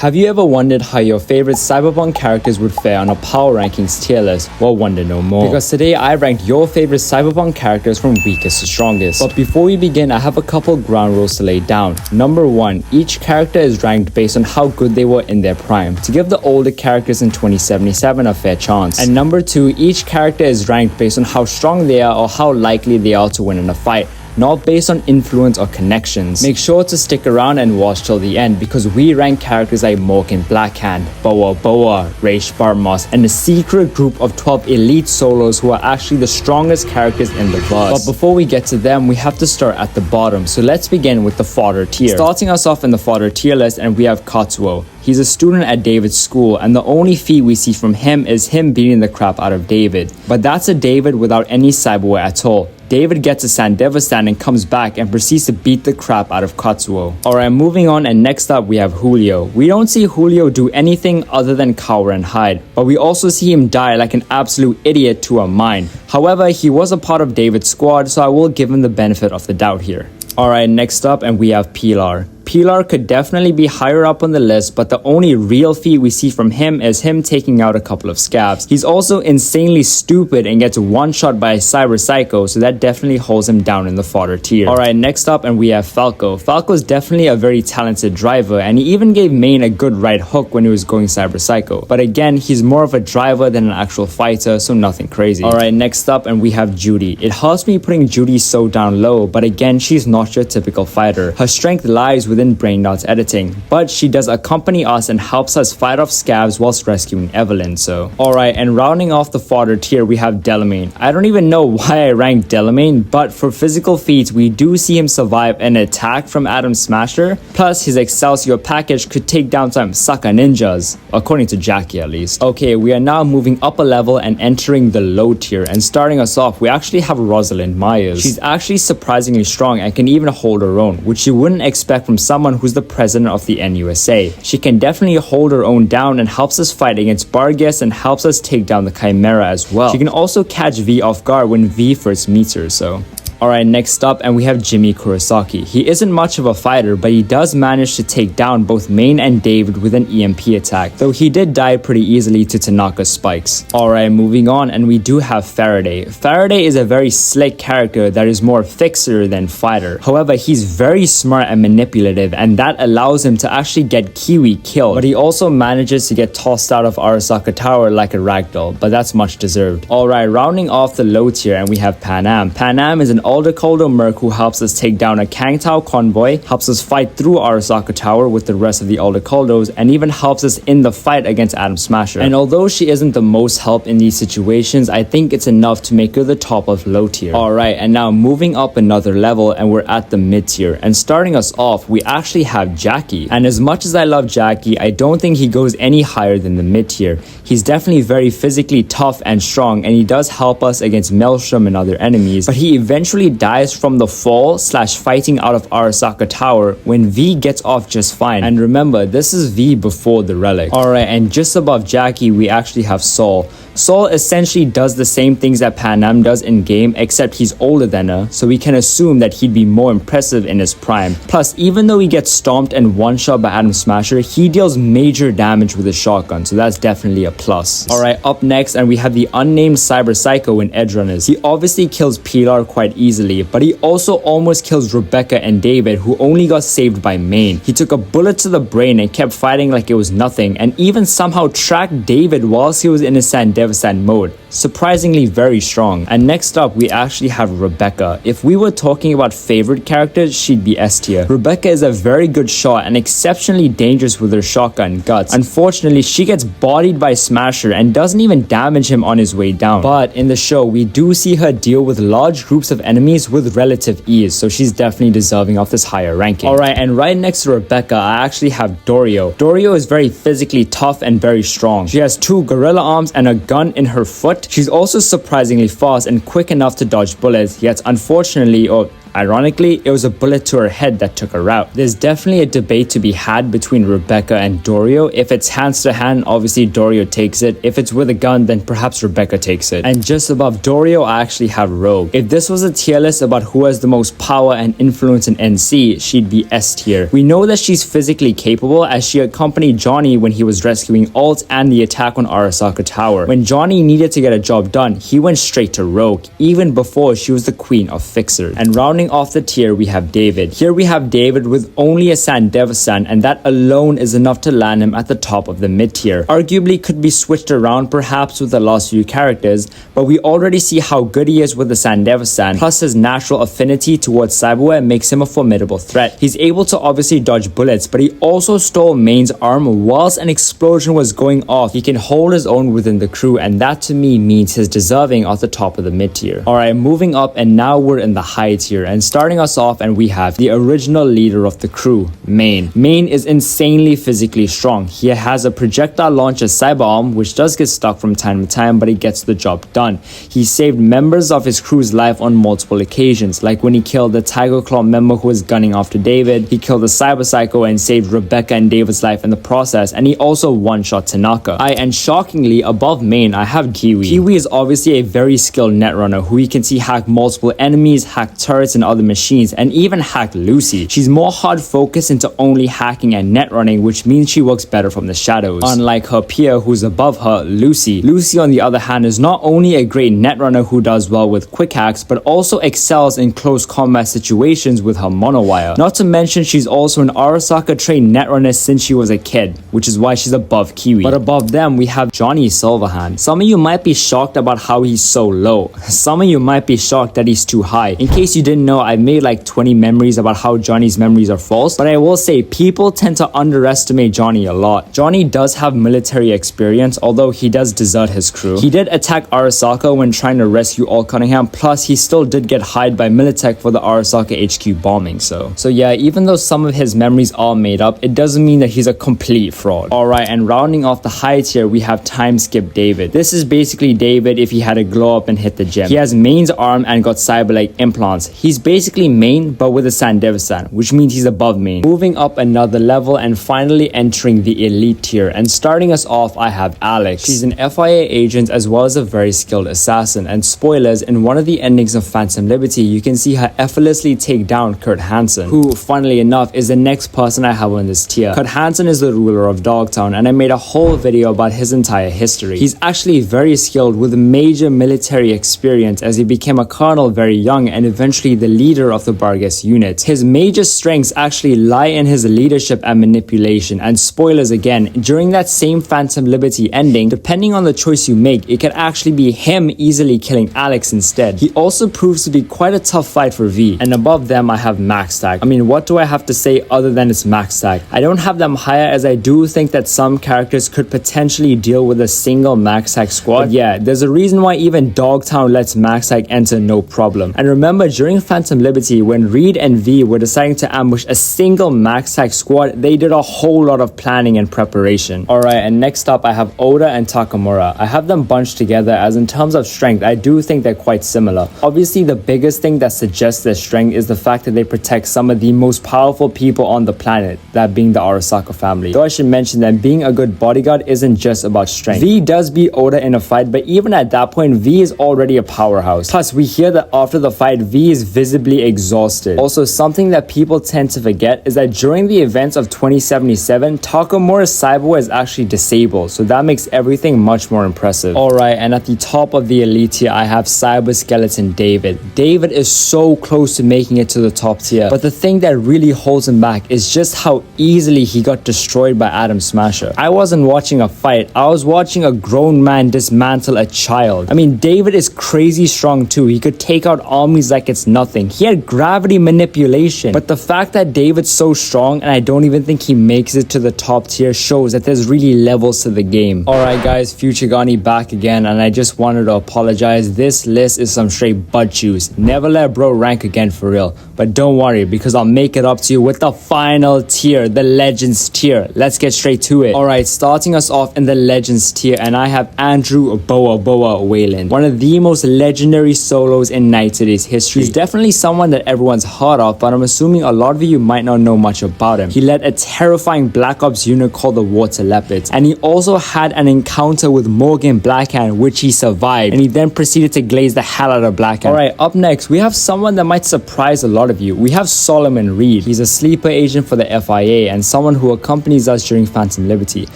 Have you ever wondered how your favorite Cyberpunk characters would fare on a power rankings tier list? Well, wonder no more. Because today I ranked your favorite Cyberpunk characters from weakest to strongest. But before we begin, I have a couple ground rules to lay down. Number 1, each character is ranked based on how good they were in their prime, to give the older characters in 2077 a fair chance. And number 2, each character is ranked based on how strong they are or how likely they are to win in a fight, not based on influence or connections. Make sure to stick around and watch till the end because we rank characters like Morgan Blackhand, Boa, Raish Barmos, and a secret group of 12 elite solos who are actually the strongest characters in the verse. But before we get to them, we have to start at the bottom, so let's begin with the fodder tier. Starting us off in the fodder tier list, and we have Katsuo. He's a student at David's school, and the only feat we see from him is him beating the crap out of David. But that's a David without any cyberware at all. David gets a Sandevistan and comes back and proceeds to beat the crap out of Katsuo. Alright, moving on, and next up we have Julio. We don't see Julio do anything other than cower and hide, but we also see him die like an absolute idiot to a mine. However, he was a part of David's squad, so I will give him the benefit of the doubt here. Alright, next up, and we have Pilar. Pilar could definitely be higher up on the list, but the only real feat we see from him is him taking out a couple of scabs. He's also insanely stupid and gets one shot by a cyber psycho, so that definitely holds him down in the fodder tier. Alright, next up, and we have Falco. Falco's definitely a very talented driver, and he even gave Main a good right hook when he was going cyber psycho. But again, he's more of a driver than an actual fighter, so nothing crazy. Alright, next up, and we have Judy. It hurts me putting Judy so down low, but again, she's not your typical fighter. Her strength lies within brain dots editing, but she does accompany us and helps us fight off scabs whilst rescuing Evelyn. So alright, and rounding off the fodder tier, we have Delamain. I don't even know why I ranked Delamain, but for physical feats we do see him survive an attack from Adam Smasher, plus his Excelsior package could take down some sucker ninjas, according to Jackie at least. Okay, we are now moving up a level and entering the low tier, and starting us off we actually have Rosalind Myers. She's actually surprisingly strong and can even hold her own, which you wouldn't expect from someone who's the president of the NUSA. She can definitely hold her own down and helps us fight against Bargas and helps us take down the Chimera as well. She can also catch V off guard when V first meets her, so... Alright, next up, and we have Jimmy Kurosaki. He isn't much of a fighter, but he does manage to take down both Main and David with an EMP attack, though he did die pretty easily to Tanaka's spikes. Alright, moving on, and we do have Faraday. Faraday is a very slick character that is more fixer than fighter. However, he's very smart and manipulative, and that allows him to actually get Kiwi killed, but he also manages to get tossed out of Arasaka Tower like a ragdoll, but that's much deserved. Alright, rounding off the low tier, and we have Panam. Panam is an Aldercoldo merc who helps us take down a Kangtao convoy, helps us fight through Arasaka Tower with the rest of the Aldercoldos, and even helps us in the fight against Adam Smasher. And although she isn't the most help in these situations, I think it's enough to make her the top of low tier. Alright, and now moving up another level, and we're at the mid tier, and starting us off, we actually have Jackie. And as much as I love Jackie, I don't think he goes any higher than the mid tier. He's definitely very physically tough and strong, and he does help us against Maelstrom and other enemies, but he eventually dies from the fall / fighting out of Arasaka Tower when V gets off just fine. And remember, this is V before the relic. Alright, and just above Jackie, we actually have Saul. Saul essentially does the same things that Panam does in game, except he's older than her, so we can assume that he'd be more impressive in his prime. Plus, even though he gets stomped and one shot by Adam Smasher, he deals major damage with his shotgun, so that's definitely a plus. Alright, up next, and we have the unnamed Cyber Psycho in Edgerunners. He obviously kills Pilar quite easily, but he also almost kills Rebecca and David, who only got saved by Main. He took a bullet to the brain and kept fighting like it was nothing, and even somehow tracked David whilst he was in his Sandevistan mode. Surprisingly very strong. And next up, we actually have Rebecca. If we were talking about favorite characters, she'd be S tier. Rebecca is a very good shot and exceptionally dangerous with her shotgun guts. Unfortunately, she gets bodied by Smasher and doesn't even damage him on his way down. But in the show, we do see her deal with large groups of enemies with relative ease, so she's definitely deserving of this higher ranking. Alright, and right next to Rebecca, I actually have Dorio. Dorio is very physically tough and very strong. She has 2 gorilla arms and a gun in her foot. She's also surprisingly fast and quick enough to dodge bullets, yet unfortunately, or Ironically, it was a bullet to her head that took her out. There's definitely a debate to be had between Rebecca and Dorio. If it's hands to hand, obviously Dorio takes it. If it's with a gun, then perhaps Rebecca takes it. And just above Dorio, I actually have Rogue. If this was a tier list about who has the most power and influence in NC, she'd be S tier. We know that she's physically capable as she accompanied Johnny when he was rescuing Alt and the attack on Arasaka Tower. When Johnny needed to get a job done, he went straight to Rogue, even before she was the queen of fixers. And rounding off the tier, we have David. Here we have David with only a Sandevasan, and that alone is enough to land him at the top of the mid tier. Arguably could be switched around perhaps with the last few characters, but we already see how good he is with the Sandevasan, plus his natural affinity towards cyberware makes him a formidable threat. He's able to obviously dodge bullets, but he also stole Main's arm whilst an explosion was going off. He can hold his own within the crew, and that to me means he's deserving at the top of the mid tier. Alright, moving up, and now we're in the high tier, and starting us off, and we have the original leader of the crew, Main. Main is insanely physically strong. He has a projectile launcher cyber arm, which does get stuck from time to time, but he gets the job done. He saved members of his crew's life on multiple occasions, like when he killed the Tiger Claw member who was gunning after David. He killed the Cyber Psycho and saved Rebecca and David's life in the process, and he also one-shot Tanaka. And shockingly, above Main, I have Kiwi. Kiwi is obviously a very skilled netrunner who you can see hack multiple enemies, hack turrets and other machines, and even hack Lucy. She's more hard focused into only hacking and netrunning, which means she works better from the shadows. Unlike her peer who's above her, Lucy. Lucy on the other hand is not only a great netrunner who does well with quick hacks, but also excels in close combat situations with her monowire. Not to mention she's also an Arasaka trained netrunner since she was a kid, which is why she's above Kiwi. But above them we have Johnny Silverhand. Some of you might be shocked about how he's so low. Some of you might be shocked that he's too high. In case you didn't know, I made like 20 memories about how Johnny's memories are false, but I will say people tend to underestimate Johnny a lot. Johnny does have military experience, although he does desert his crew. He did attack Arasaka when trying to rescue All Cunningham, plus he still did get hired by Militech for the Arasaka HQ bombing. So yeah, even though some of his memories are made up, it doesn't mean that he's a complete fraud. Alright, and rounding off the high tier, we have Time Skip David. This is basically David if he had a glow up and hit the gym. He has Main's arm and got cyber-like implants. He's basically Main, but with a Sandevasan, which means he's above Main. Moving up another level and finally entering the elite tier. And starting us off, I have Alex. She's an FIA agent as well as a very skilled assassin. And spoilers, in one of the endings of Phantom Liberty, you can see her effortlessly take down Kurt Hansen, who, funnily enough, is the next person I have on this tier. Kurt Hansen is the ruler of Dogtown, and I made a whole video about his entire history. He's actually very skilled with major military experience as he became a colonel very young and eventually the leader of the Bargas unit. His major strengths actually lie in his leadership and manipulation, and spoilers again, during that same Phantom Liberty ending, depending on the choice you make, it could actually be him easily killing Alex instead. He also proves to be quite a tough fight for V. And above them I have Max Tag. I mean, what do I have to say other than it's Max Tag? I don't have them higher as I do think that some characters could potentially deal with a single Max Tag squad. But yeah, there's a reason why even Dogtown lets Max Tag enter no problem. And remember, during Phantom Liberty, when Reed and V were deciding to ambush a single Max Tag squad, they did a whole lot of planning and preparation. Alright, and next up I have Oda and Takamura. I have them bunched together as in terms of strength, I do think they're quite similar. Obviously, the biggest thing that suggests their strength is the fact that they protect some of the most powerful people on the planet, that being the Arasaka family. Though I should mention that being a good bodyguard isn't just about strength. V does beat Oda in a fight, but even at that point, V is already a powerhouse. Plus, we hear that after the fight, V is visibly exhausted. Also, something that people tend to forget is that during the events of 2077, Takamura's cyberware is actually disabled, so that makes everything much more impressive. Alright, and at the top of the elite tier, I have Cyber Skeleton David. David is so close to making it to the top tier, but the thing that really holds him back is just how easily he got destroyed by Adam Smasher. I wasn't watching a fight, I was watching a grown man dismantle a child. I mean, David is crazy strong too. He could take out armies like it's nothing. He had gravity manipulation, but the fact that David's so strong and I don't even think he makes it to the top tier shows that there's really levels to the game. Alright guys, Future Ghani back again, and I just wanted to apologize. This list is some straight butt juice. Never let bro rank again for real. But don't worry, because I'll make it up to you with the final tier, the Legends tier. Let's get straight to it. Alright, starting us off in the Legends tier, and I have Andrew Boa Wayland, one of the most legendary solos in Night City's history. He's definitely someone that everyone's heard of, but I'm assuming a lot of you might not know much about him. He led a terrifying Black Ops unit called the Water Leopards, and he also had an encounter with Morgan Blackhand, which he survived, and he then proceeded to glaze the hell out of Blackhand. Alright, up next, we have someone that might surprise a lot of you. We have Solomon Reed. He's a sleeper agent for the FIA and someone who accompanies us during Phantom Liberty.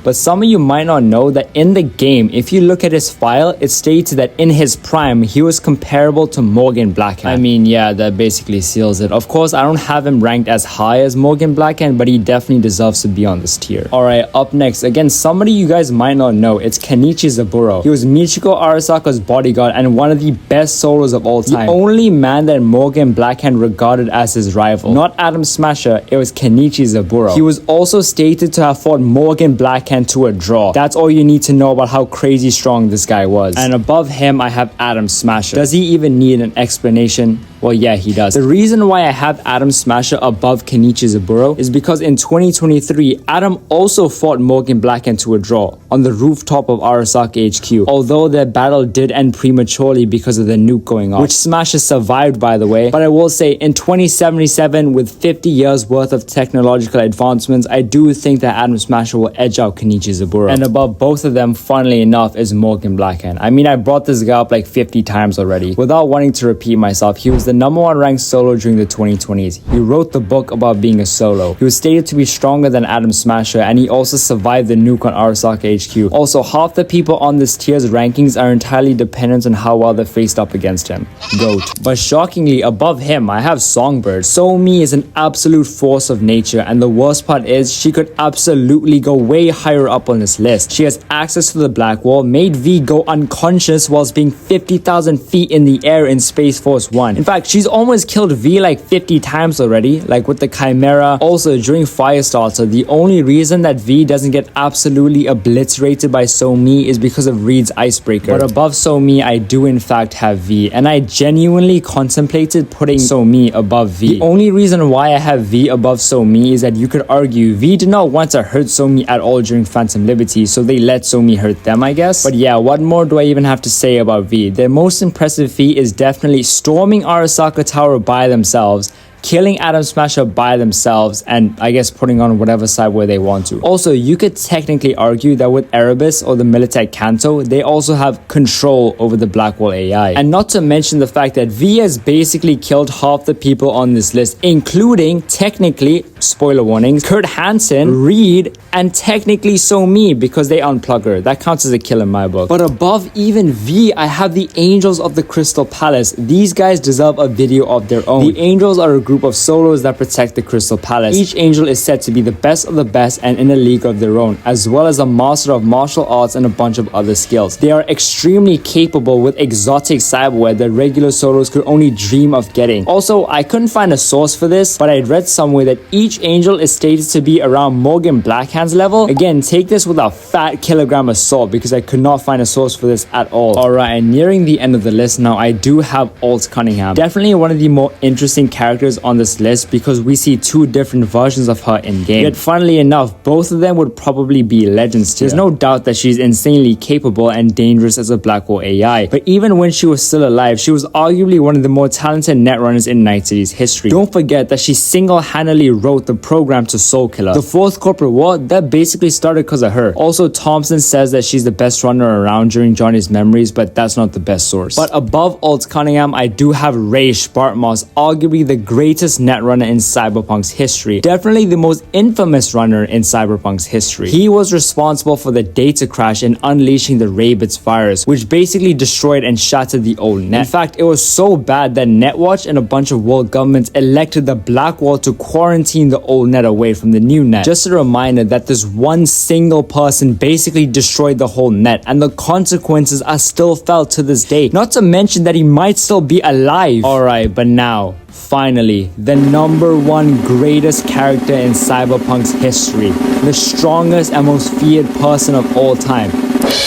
But some of you might not know that in the game, if you look at his file, it states that in his prime, he was comparable to Morgan Blackhand. I mean, yeah, that basically seals it. Of course, I don't have him ranked as high as Morgan Blackhand, but he definitely deserves to be on this tier. Alright, up next, again, somebody you guys might not know, it's Kenichi Zaburo. He was Michiko Arasaka's bodyguard and one of the best solos of all time. The only man that Morgan Blackhand regarded as his rival. Not Adam Smasher, it was Kenichi Zaburo. He was also stated to have fought Morgan Blackhand to a draw. That's all you need to know about how crazy strong this guy was. And above him, I have Adam Smasher. Does he even need an explanation? Well, yeah, he does. The reason why I have Adam Smasher above Kenichi Zaburo is because in 2023, Adam also fought Morgan Blackhand to a draw on the rooftop of Arasaka HQ, although their battle did end prematurely because of the nuke going off, which Smasher survived, by the way. But I will say, in 2077, with 50 years worth of technological advancements, I do think that Adam Smasher will edge out Kenichi Zaburo. And above both of them, funnily enough, is Morgan Blackhand. I mean, I brought this guy up like 50 times already. Without wanting to repeat myself, he was the #1 ranked solo during the 2020s. He wrote the book about being a solo. He was stated to be stronger than Adam Smasher, and he also survived the nuke on Arasaka HQ. Also, half the people on this tier's rankings are entirely dependent on how well they faced up against him. GOAT. But shockingly, above him, I have Songbird. So-Mi is an absolute force of nature, and the worst part is she could absolutely go way higher up on this list. She has access to the Black Wall, made V go unconscious whilst being 50,000 feet in the air in Space Force 1. In fact, she's almost killed V like 50 times already, like with the Chimera. Also, during Firestarter, the only reason that V doesn't get absolutely obliterated by So-Mi is because of Reed's Icebreaker. But above So-Mi, I do in fact have V, and I genuinely contemplated putting So-Mi above V. The only reason why I have V above So-Mi is that you could argue V did not want to hurt So-Mi at all during Phantom Liberty, so they let So-Mi hurt them, I guess. But yeah, what more do I even have to say about V? Their most impressive feat is definitely storming Arasaka Tower by themselves, killing Adam Smasher by themselves, and I guess putting on whatever side where they want to. Also, you could technically argue that with Erebus or the Militech Kanto, they also have control over the Blackwall AI. And not to mention the fact that V has basically killed half the people on this list, including, technically, spoiler warnings, Kurt Hansen, Reed, and technically So-Mi, because they unplug her. That counts as a kill in my book. But above even V, I have the Angels of the Crystal Palace. These guys deserve a video of their own. The Angels are a group of solos that protect the Crystal Palace. Each angel is said to be the best of the best and in a league of their own, as well as a master of martial arts and a bunch of other skills. They are extremely capable with exotic cyberware that regular solos could only dream of getting. Also, I couldn't find a source for this, but I read somewhere that each angel is stated to be around Morgan Blackhand's level. Again, take this with a fat kilogram of salt because I could not find a source for this at all. Alright, and nearing the end of the list now, I do have Alt Cunningham. Definitely one of the more interesting characters on this list because we see two different versions of her in game. Yet funnily enough, both of them would probably be legends tier. There's no doubt that she's insanely capable and dangerous as a Blackwall AI, but even when she was still alive, she was arguably one of the more talented netrunners in Night City's history. Don't forget that she single-handedly wrote the program to Soul Killer. The fourth corporate war, that basically started because of her. Also, Thompson says that she's the best runner around during Johnny's memories, but that's not the best source. But above Alt Cunningham, I do have Ray Spartmoss, arguably the greatest netrunner in Cyberpunk's history. Definitely the most infamous runner in Cyberpunk's history. He was responsible for the data crash and unleashing the Rabbids virus, which basically destroyed and shattered the old net. In fact, it was so bad that Netwatch and a bunch of world governments elected the Blackwall to quarantine the old net away from the new net. Just a reminder that this one single person basically destroyed the whole net, and the consequences are still felt to this day. Not to mention that he might still be alive. Alright, but now, finally, the #1 greatest character in Cyberpunk's history, the strongest and most feared person of all time,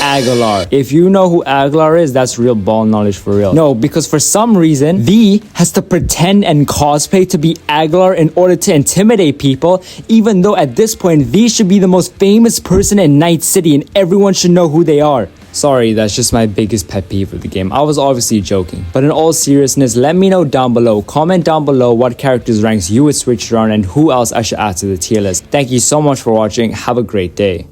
Aguilar. If you know who Aguilar is, that's real ball knowledge for real. No, because for some reason, V has to pretend and cosplay to be Aguilar in order to intimidate people, even though at this point, V should be the most famous person in Night City and everyone should know who they are. Sorry, that's just my biggest pet peeve of the game. I was obviously joking. But in all seriousness, let me know down below. Comment down below what characters ranks you would switch around and who else I should add to the tier list. Thank you so much for watching. Have a great day.